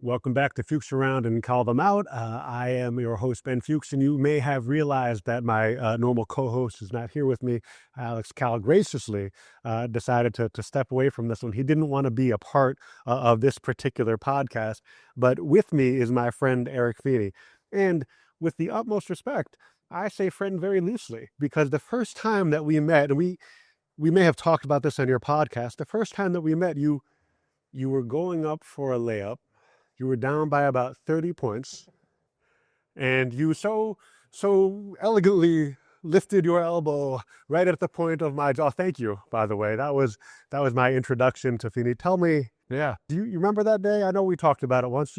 Welcome back to Fuchs Around and Call Them Out. I am your host, Ben Fuchs, and you may have realized that my normal co-host is not here with me. Alex Cal graciously decided to step away from this one. He didn't want to be a part of this particular podcast, but with me is my friend Eric Feeney. And with the utmost respect, I say friend very loosely, because the first time that we met, and we may have talked about this on your podcast, the first time that we met, you were going up for a layup. You were down by about 30 points, and you so elegantly lifted your elbow right at the point of my jaw. Thank you, by the way. That was my introduction to Feeney. Tell me, Yeah. do you remember that day? I know we talked about it once.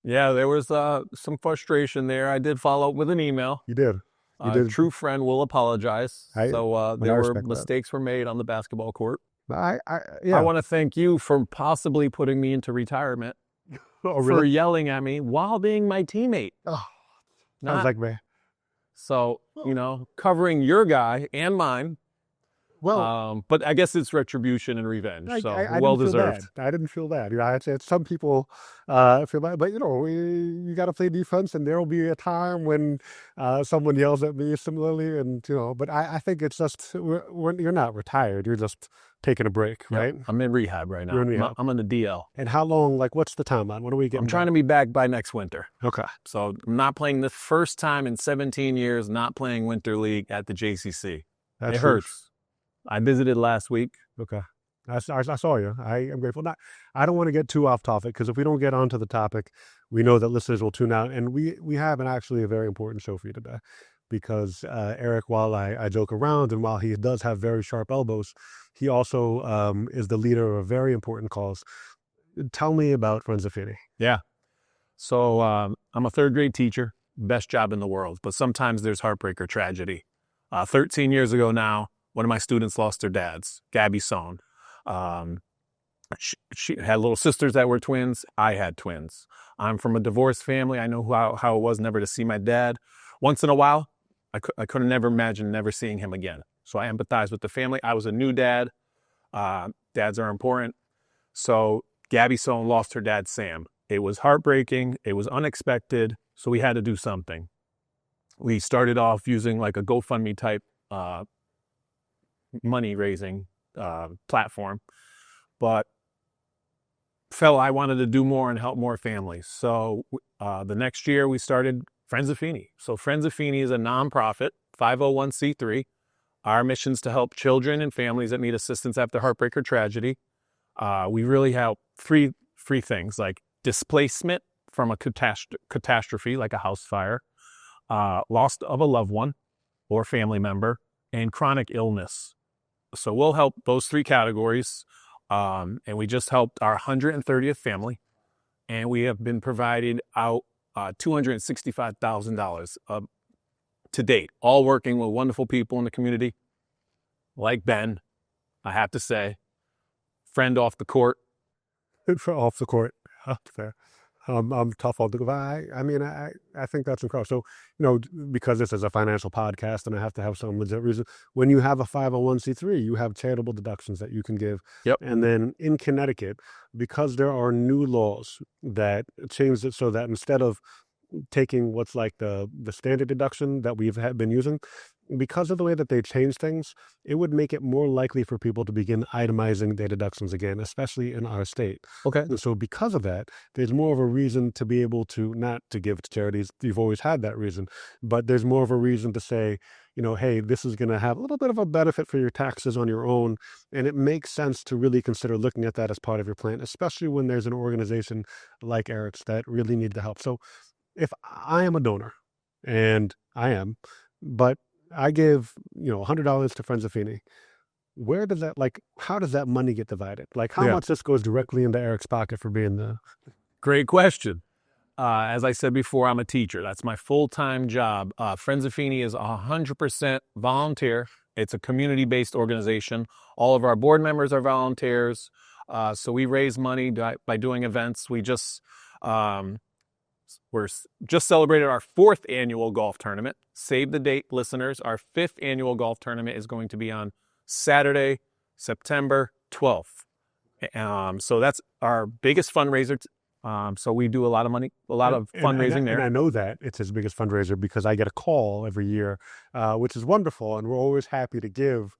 Yeah, there was some frustration there. I did follow up with an email. You did. A true friend will apologize. So there were mistakes were made on the basketball court. Yeah. I want to thank you for possibly putting me into retirement. Oh, for really? Yelling at me while being my teammate. Oh, sounds like me. So, covering your guy and mine. Well, but I guess it's retribution and revenge. I well didn't feel deserved. bad. I didn't feel bad. I'd say some people feel bad, but you got to play defense, and there will be a time when someone yells at me similarly, and But I think it's just when you're not retired, you're just taking a break, right? I'm in rehab right now. You're in rehab. I'm in the DL. And how long? Like, what's the timeline? When are we getting? I'm trying to be back by next winter. Okay. So I'm not playing the first time in 17 years. Not playing winter league at the JCC. It hurts. I visited last week. Okay. I saw you. I am grateful. I don't want to get too off topic, because if we don't get onto the topic, we know that listeners will tune out. And we have actually a very important show for you today, because Eric, while I joke around and while he does have very sharp elbows, he also is the leader of a very important cause. Tell me about Friends of Feeney. Yeah. So I'm a third grade teacher, best job in the world, but sometimes there's heartbreak or tragedy. 13 years ago now, one of my students lost their dads, Gabby Sohn. She had little sisters that were twins. I had twins. I'm from a divorced family. I know how it was never to see my dad. Once in a while, I could have never imagined never seeing him again. So I empathize with the family. I was a new dad. Dads are important. So Gabby Sohn lost her dad, Sam. It was heartbreaking. It was unexpected. So we had to do something. We started off using like a GoFundMe type money raising platform, but felt I wanted to do more and help more families. So the next year we started Friends of Feeney. So Friends of Feeney is a nonprofit, 501c3. Our mission is to help children and families that need assistance after heartbreak or tragedy. We really help three things, like displacement from a catastrophe like a house fire, loss of a loved one or family member, and chronic illness. So we'll help those three categories. And we just helped our 130th family, and we have been providing out $265,000 to date, all working with wonderful people in the community, like Ben, I have to say, friend off the court. Off the court. Fair. I'm tough on the guy. I think that's incredible. So, because this is a financial podcast and I have to have some legit reason, when you have a 501c3, you have charitable deductions that you can give. Yep. And then in Connecticut, because there are new laws that changed it so that instead of taking what's like the standard deduction that we've been using, because of the way that they changed things, it would make it more likely for people to begin itemizing their deductions again, especially in our state. Okay. And so because of that, there's more of a reason to be able to not to give to charities. You've always had that reason, but there's more of a reason to say, hey, this is going to have a little bit of a benefit for your taxes on your own. And it makes sense to really consider looking at that as part of your plan, especially when there's an organization like Eric's that really need the help. So if I am a donor, and I am, but I give, $100 to Friends of Feeney, where does that, how does that money get divided? Like, how much this goes directly into Eric's pocket for being the... Great question. As I said before, I'm a teacher. That's my full-time job. Friends of Feeney is 100% volunteer. It's a community-based organization. All of our board members are volunteers. So we raise money by doing events. We're just celebrated our 4th annual golf tournament. Save the date, listeners. Our 5th annual golf tournament is going to be on Saturday, September 12th. So that's our biggest fundraiser So we do a lot of fundraising there. And I know that it's his biggest fundraiser because I get a call every year, which is wonderful, and we're always happy to give.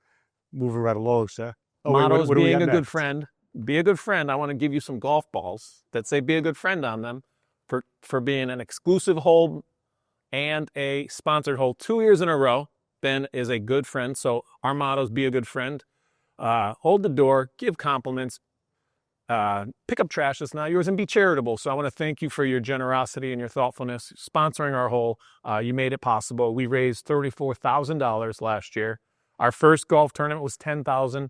Moving right along, sir. Oh, wait, Motto's what do we being got a good next? friend. Be a good friend. I want to give you some golf balls that say "Be a good friend" on them for being an exclusive hole and a sponsored hole 2 years in a row. Ben is a good friend, so our motto is "Be a good friend." Hold the door, give compliments, pick up trash that's not yours, and be charitable. So I want to thank you for your generosity and your thoughtfulness sponsoring our hole. You made it possible. We raised $34,000 last year. Our first golf tournament was $10,000,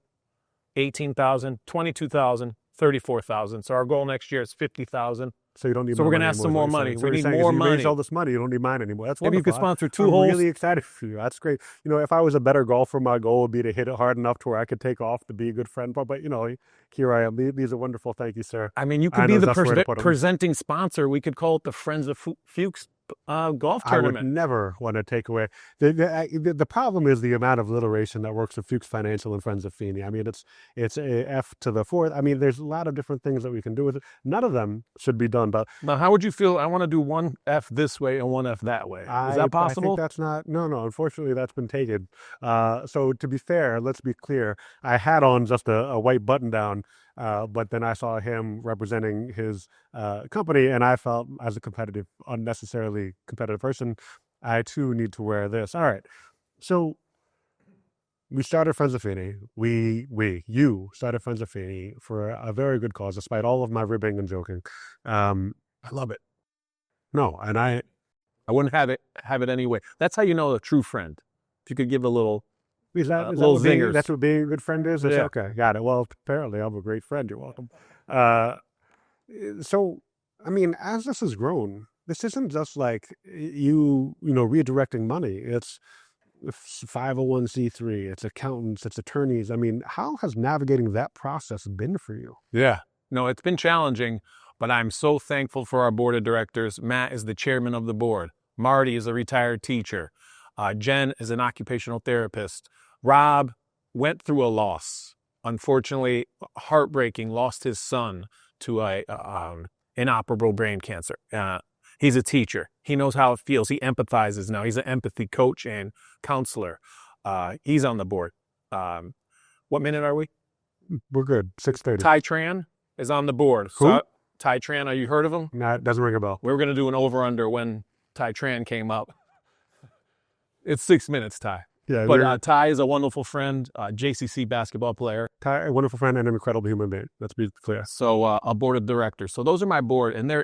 $18,000, $22,000, $34,000. So our goal next year is $50,000. So you don't need. So my we're going money to ask some anymore, more is what money. you're We saying. need So more you raised money. all this money. You don't need mine anymore. That's Maybe you wonderful. could sponsor 2 I'm holes. really excited for you. That's great. You know, if I was a better golfer, my goal would be to hit it hard enough to where I could take off to be a good friend. But you know, here I am. These are wonderful. Thank you, sir. I mean, you I could be know the just where to put 'em. presenting sponsor. We could call it the Friends of Fuchs golf I would tournament. never want to take away. The problem is the amount of alliteration that works with Fuchs Financial and Friends of Feeney. I mean, it's a F to the fourth. I mean, there's a lot of different things that we can do with it. None of them should be done. But Now, how would you feel? I want to do one F this way and one F that way. Is that I possible? think that's not. No. Unfortunately, that's been taken. So to be fair, let's be clear. I had on just a white button down. But then I saw him representing his company, and I felt, as a unnecessarily competitive person, I too need to wear this. All right. So we started Friends of Feeney. You started Friends of Feeney for a very good cause, despite all of my ribbing and joking. I love it. No, and I wouldn't have it anyway. That's how you know a true friend. If you could give a little. Is that little what being, zingers. that's what being a good friend is? Yeah. Okay, got it. Well, apparently I'm a great friend. You're welcome. So, I mean, as this has grown, this isn't just like you know, redirecting money. It's 501c3, it's accountants, it's attorneys. I mean, how has navigating that process been for you? Yeah. No, it's been challenging, but I'm so thankful for our board of directors. Matt is the chairman of the board. Marty is a retired teacher. Jen is an occupational therapist. Rob went through a loss. Unfortunately, heartbreaking, lost his son to inoperable brain cancer. He's a teacher. He knows how it feels. He empathizes now. He's an empathy coach and counselor. He's on the board. What minute are we? We're good. 6:30. Ty Tran is on the board. Who? So, Ty Tran, have you heard of him? Nah, it doesn't ring a bell. We were going to do an over-under when Ty Tran came up. It's 6 minutes, Ty. Yeah, But Ty is a wonderful friend, JCC basketball player. Ty, a wonderful friend and an incredible human being. Let's be clear. So a board of directors. So those are my board, and they're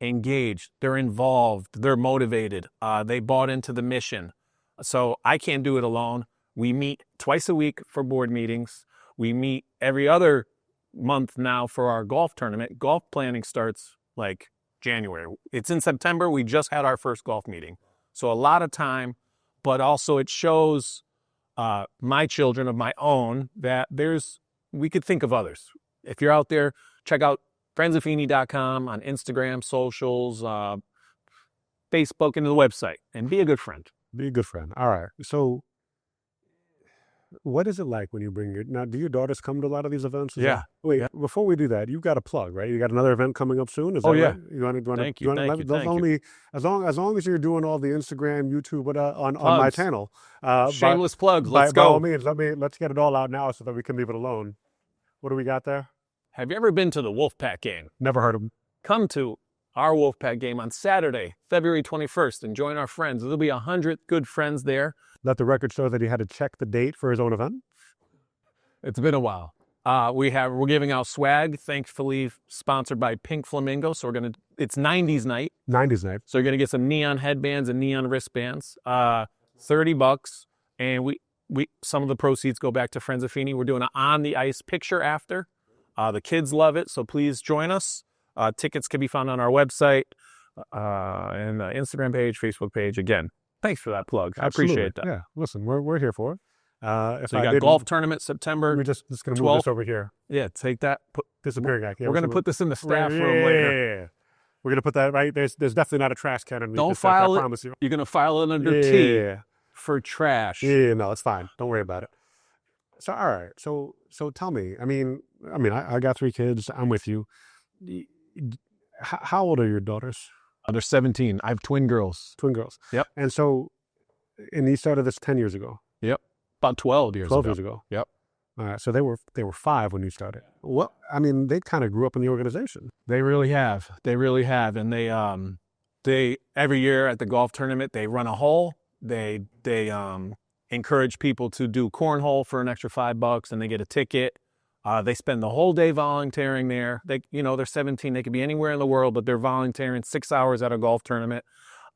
engaged. They're involved. They're motivated. They bought into the mission. So I can't do it alone. We meet twice a week for board meetings. We meet every other month now for our golf tournament. Golf planning starts like January. It's in September. We just had our first golf meeting. So a lot of time. But also it shows my children of my own that we could think of others. If you're out there, check out friendsoffeeney.com on Instagram, socials, Facebook, and the website, and be a good friend. Be a good friend. All right. So what is it like when you do your daughters come to a lot of these events? Yeah. Wait, Yeah. Before we do that, you've got a plug, right? You got another event coming up soon? Is Oh, that yeah. right? You want to Thank you. As long as you're doing all the Instagram, YouTube, on my channel. Shameless plugs. By Let's go. all means, let's get it all out now so that we can leave it alone. What do we got there? Have you ever been to the Wolfpack game? Never heard of them. Come to our Wolfpack game on Saturday, February 21st, and join our friends. There'll be 100 good friends there. Let the record show that he had to check the date for his own event. It's been a while. We're giving out swag, thankfully sponsored by Pink Flamingo. So it's 90s night. 90s night. So you're gonna get some neon headbands and neon wristbands. $30, and we some of the proceeds go back to Friends of Feeney. We're doing an on the ice picture after. The kids love it, so please join us. Tickets can be found on our website and Instagram page, Facebook page. Again, thanks for that plug. I appreciate that. Yeah, listen, we're here for it. So you got golf tournament September. We're just going to move this over here. Yeah, take that. Disappearing act. Yeah, we're going to put this in the staff room later. Yeah. We're going to put that right. There's definitely not a trash can underneath Don't this file stuff, it. I promise you. You're going to file it under T for trash. Yeah, no, it's fine. Don't worry about it. So, all right. So tell me. I mean, I got 3 kids. I'm with you. How old are your daughters? They're 17. I have twin girls. Twin girls. Yep. And so, and you started this 10 years ago. Yep. About 12 years 12 ago. years ago. Yep. All right. So they were 5 when you started. Well, I mean, they kind of grew up in the organization. They really have. They really have. And they every year at the golf tournament, they run a hole. They encourage people to do cornhole for an extra $5 and they get a ticket. They spend the whole day volunteering there. They're 17. They could be anywhere in the world, but they're volunteering 6 hours at a golf tournament.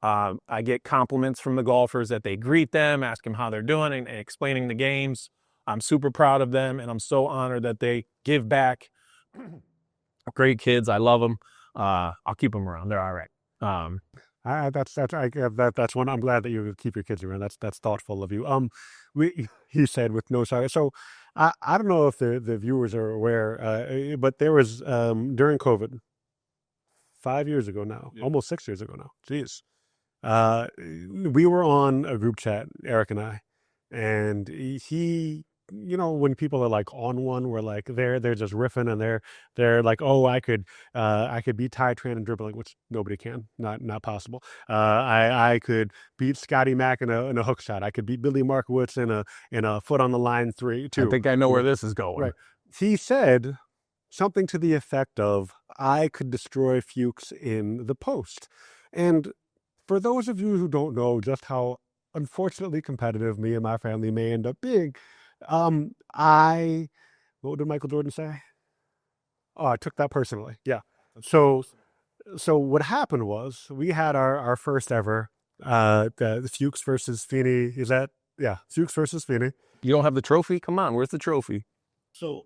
I get compliments from the golfers that they greet them, ask them how they're doing, and explaining the games. I'm super proud of them, and I'm so honored that they give back. Great kids. I love them. I'll keep them around. They're all right. That's one. I'm glad that you keep your kids around. That's thoughtful of you. He said with no sorry. So I don't know if the viewers are aware, but there was during COVID, 5 years ago now, almost 6 years ago now. Jeez. We were on a group chat, Eric and I, and he, when people are like on one, we're like they're just riffing and they're like, oh, I could beat Ty Tran in dribbling, which nobody can, not possible. I could beat Scotty Mack in a hook shot. I could beat Billy Markowitz in a foot on the line 3 too. I think I know where this is going. Right. He said something to the effect of, I could destroy Fuchs in the post. And for those of you who don't know just how unfortunately competitive me and my family may end up being, what did Michael Jordan say? Oh, I took that personally. Yeah. So what happened was we had our first ever, the Fuchs versus Feeney. Fuchs versus Feeney. You don't have the trophy? Come on, where's the trophy? So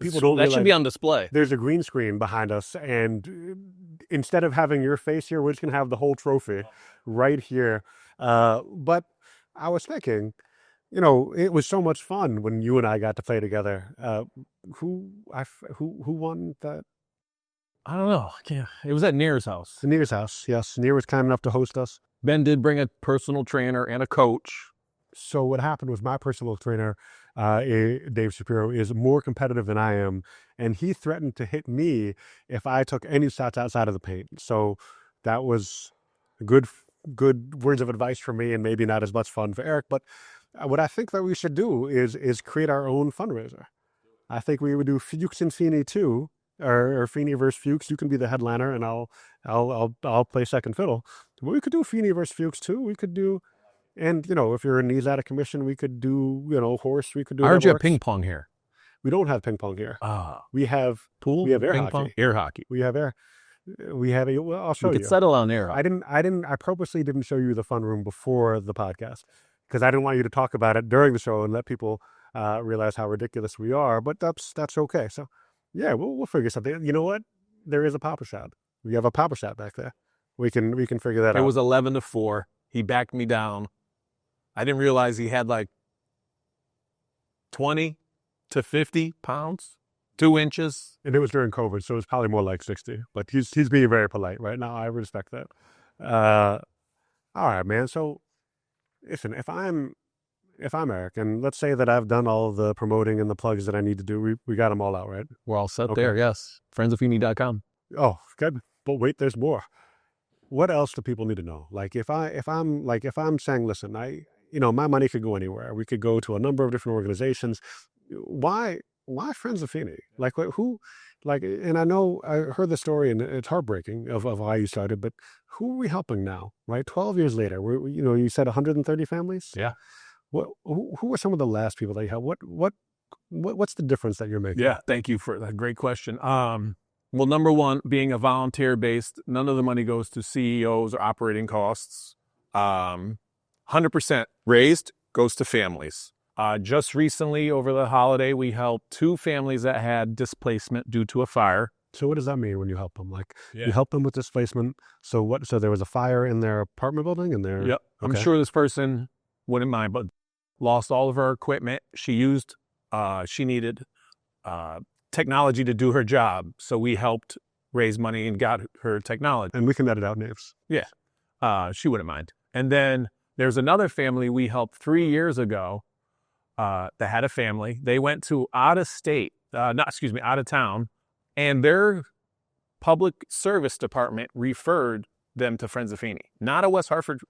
people don't realize that should be on display. There's a green screen behind us, and instead of having your face here, we're just gonna have the whole trophy right here. But I was thinking, it was so much fun when you and I got to play together. Who won that? I don't know. It was at Near's house. Near's house, yes. Near was kind enough to host us. Ben did bring a personal trainer and a coach. So what happened was my personal trainer, Dave Shapiro, is more competitive than I am, and he threatened to hit me if I took any shots outside of the paint. So that was good words of advice for me, and maybe not as much fun for Eric. But what I think that we should do is create our own fundraiser. I think we would do Fuchs and Feeney too, or Feeney versus Fuchs. You can be the headliner, and I'll play second fiddle. But we could do Feeney versus Fuchs too. We could do. And, if your knee's out of commission, we could do, horse. We could do. I heard you have ping pong here. We don't have ping pong here. We have pool. We have air ping hockey. Pong? Air hockey. We have air. We have a. Well, I'll show you. We could settle on air hockey. I purposely didn't show you the fun room before the podcast because I didn't want you to talk about it during the show and let people realize how ridiculous we are. But that's okay. So, yeah, we'll figure something. You know what? There is a Papa Shot. We have a Papa Shot back there. We can figure that out. It was 11-4. He backed me down. I didn't realize he had like 20 to 50 pounds, 2 inches. And it was during COVID, so it was probably more like 60. But he's being very polite right now. I respect that. All right, man. So, listen, if I'm Eric, and let's say that I've done all the promoting and the plugs that I need to do, we got them all out, right? We're all set there, yes. Friendsoffeeney.com. Oh, good. But wait, there's more. What else do people need to know? Like if I'm saying, listen, my money could go anywhere. We could go to a number of different organizations. Why Friends of Feeney? And I know I heard the story and it's heartbreaking of how you started, but who are we helping now, right? 12 years later, you said 130 families? Yeah. Who are some of the last people that you helped? What's the difference that you're making? Yeah. Thank you for that great question. Well, number one, being a volunteer-based, none of the money goes to CEOs or operating costs. 100% raised goes to families. Just recently, over the holiday, we helped 2 families that had displacement due to a fire. So what does that mean when you help them? You help them with displacement. So there was a fire in their apartment building and their. Yep. Okay. I'm sure this person wouldn't mind, but lost all of her equipment. She needed technology to do her job. So we helped raise money and got her technology. And we can edit out names. Yeah. She wouldn't mind. And then there's another family we helped 3 years ago that had a family. They went to out of town, and their public service department referred them to Friends of Feeney, not a West Hartford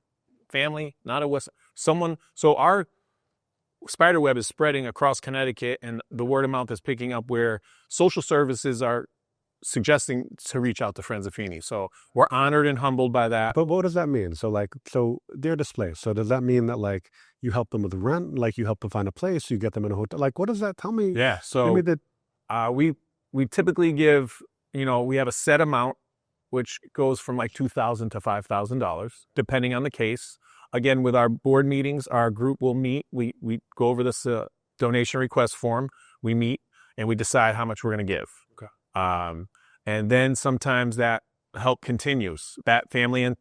family, not a someone. So our spider web is spreading across Connecticut, and the word of mouth is picking up where social services are suggesting to reach out to Friends of Feeney. So we're honored and humbled by that. But what does that mean? So they're displaced. So does that mean that like you help them with rent, like you help them find a place, you get them in a hotel? Like, what does that tell me? Yeah. So we typically give, we have a set amount, which goes from like $2,000 to $5,000, depending on the case. Again, with our board meetings, our group will meet. We go over this donation request form. We meet and we decide how much we're going to give. Okay. And then sometimes that help continues. That family, and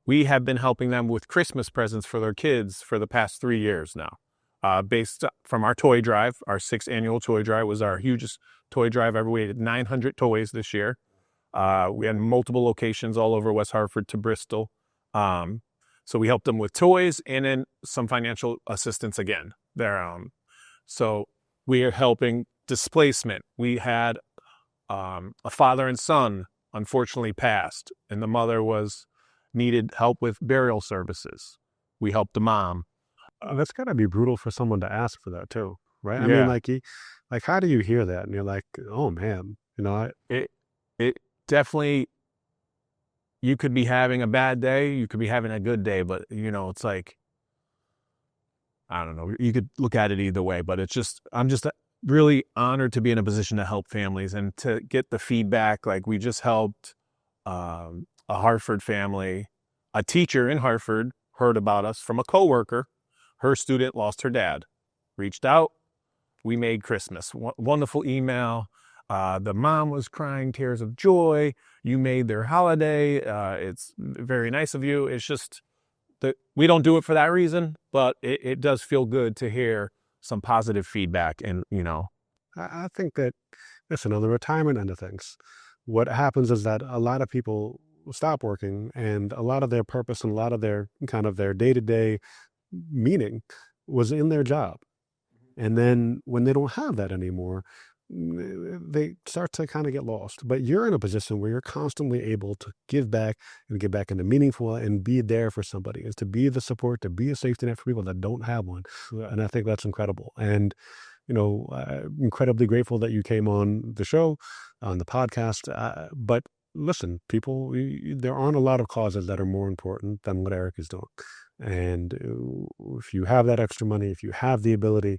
we have been helping them with Christmas presents for their kids for the past 3 years now. Based from our toy drive, our 6th annual toy drive was our hugest toy drive ever. We had 900 toys this year. We had multiple locations all over West Hartford to Bristol. So we helped them with toys and then some financial assistance again. So we are helping displacement. We had a father and son unfortunately passed, and the mother needed help with burial services. We helped the mom. That's gotta be brutal for someone to ask for that too, right? I Yeah. mean, like how do you hear that and you're like, oh man, It definitely, you could be having a bad day, you could be having a good day, but it's like, I don't know, you could look at it either way, but I'm just really honored to be in a position to help families and to get the feedback. Like we just helped a Hartford family. A teacher in Hartford heard about us from a coworker. Her student lost her dad, reached out. We made Christmas. Wonderful email. The mom was crying tears of joy. You made their holiday. It's very nice of you. It's just that we don't do it for that reason, but it does feel good to hear some positive feedback. And, I think that, listen, on the retirement end of things, what happens is that a lot of people stop working and a lot of their purpose and a lot of their kind of their day-to-day meaning was in their job. And then when they don't have that anymore, they start to kind of get lost. But you're in a position where you're constantly able to give back and get back into meaningful and be there for somebody, is to be the support, to be a safety net for people that don't have one. Yeah. And I think that's incredible. And incredibly grateful that you came on the show, on the podcast. But listen, people, there aren't a lot of causes that are more important than what Eric is doing. And if you have that extra money, if you have the ability,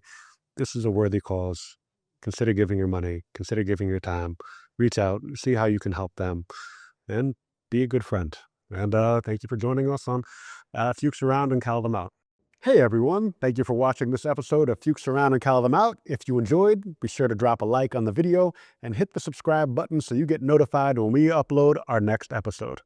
this is a worthy cause. Consider giving your money, consider giving your time, reach out, see how you can help them, and be a good friend. And thank you for joining us on Fuchs Around and Call Them Out. Hey everyone, thank you for watching this episode of Fuchs Around and Call Them Out. If you enjoyed, be sure to drop a like on the video and hit the subscribe button so you get notified when we upload our next episode.